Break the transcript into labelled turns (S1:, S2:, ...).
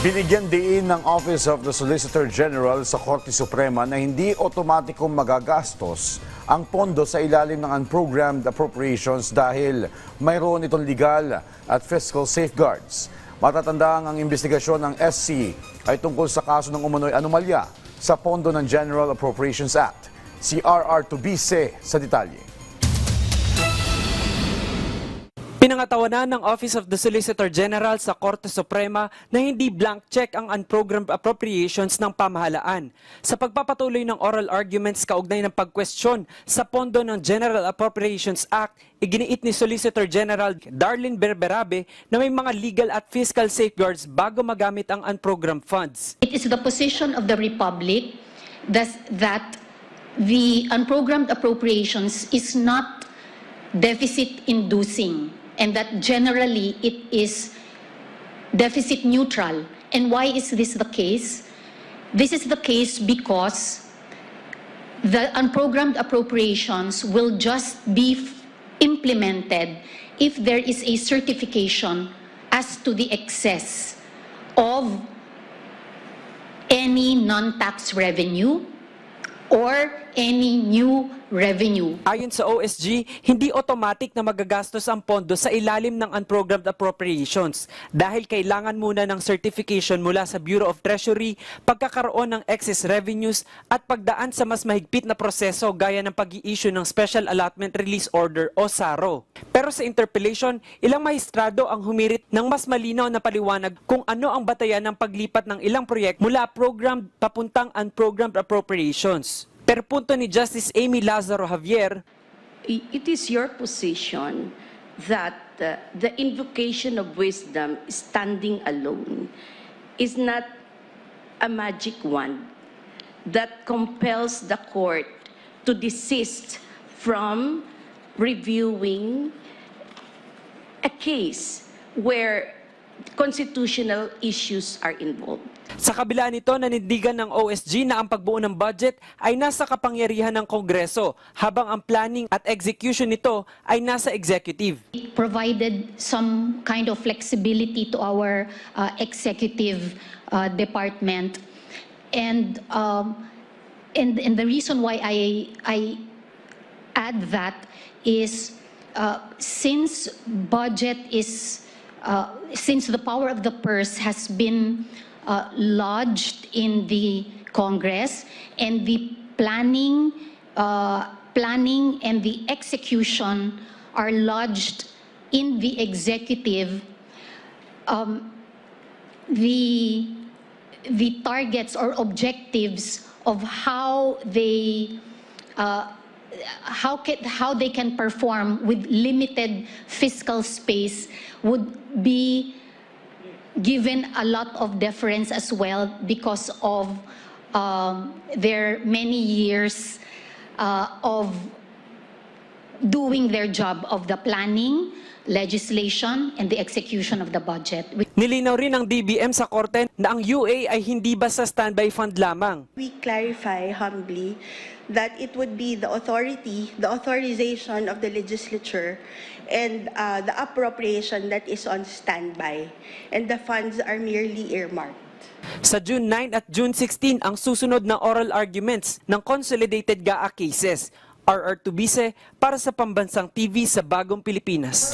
S1: Binigyan diin ng Office of the Solicitor General sa Korte Suprema na hindi otomatikong magagastos ang pondo sa ilalim ng unprogrammed appropriations dahil mayroon itong legal at fiscal safeguards. Matatandaan ang investigasyon ng SC ay tungkol sa kaso ng umano'y anomalya sa pondo ng General Appropriations Act. Si RR Tubise sa detalye.
S2: Pinangatawanan ng Office of the Solicitor General sa Korte Suprema na hindi blank check ang unprogrammed appropriations ng pamahalaan. Sa pagpapatuloy ng oral arguments kaugnay ng pagkwestiyon sa pondo ng General Appropriations Act, iginiit ni Solicitor General Darlene Berberabe na may mga legal at fiscal safeguards bago magamit ang unprogrammed funds.
S3: It is the position of the Republic that the unprogrammed appropriations is not deficit-inducing, and that generally it is deficit neutral. And why is this the case? This is the case because the unprogrammed appropriations will just be implemented if there is a certification as to the excess of any non-tax revenue or any new revenue.
S2: Ayon sa OSG, hindi automatic na magagastos ang pondo sa ilalim ng unprogrammed appropriations dahil kailangan muna ng certification mula sa Bureau of Treasury, pagkakaroon ng excess revenues at pagdaan sa mas mahigpit na proseso gaya ng pag-i-issue ng Special Allotment Release Order o SARO. Pero sa interpellation, ilang maestrado ang humirit ng mas malinaw na paliwanag kung ano ang batayan ng paglipat ng ilang proyekto mula programmed papuntang unprogrammed appropriations. Pero punto ni Justice Amy Lazaro Javier,
S4: it is your position that the invocation of wisdom standing alone is not a magic wand that compels the court to desist from reviewing a case where constitutional issues are involved.
S2: sa kabila nito nanindigan ng OSG na ang pagbuo ng budget ay nasa kapangyarihan ng Kongreso habang ang planning at execution nito ay nasa executive.
S3: It provided some kind of flexibility to our executive department, and the reason why I add that is since the power of the purse has been lodged in the Congress, and the planning and the execution are lodged in the executive, the targets or objectives of how they can perform with limited fiscal space would be given a lot of deference as well because of their many years of doing their job of the planning, legislation, and the execution of the budget.
S2: Nilinaw rin ng DBM sa korte na ang UA ay hindi basta standby fund lamang.
S5: We clarify humbly that it would be the authority, the authorization of the legislature, and the appropriation that is on standby, and the funds are merely earmarked.
S2: Sa June 9 at June 16 ang susunod na oral arguments ng Consolidated GAA cases. RR Tubise para sa Pambansang TV sa Bagong Pilipinas.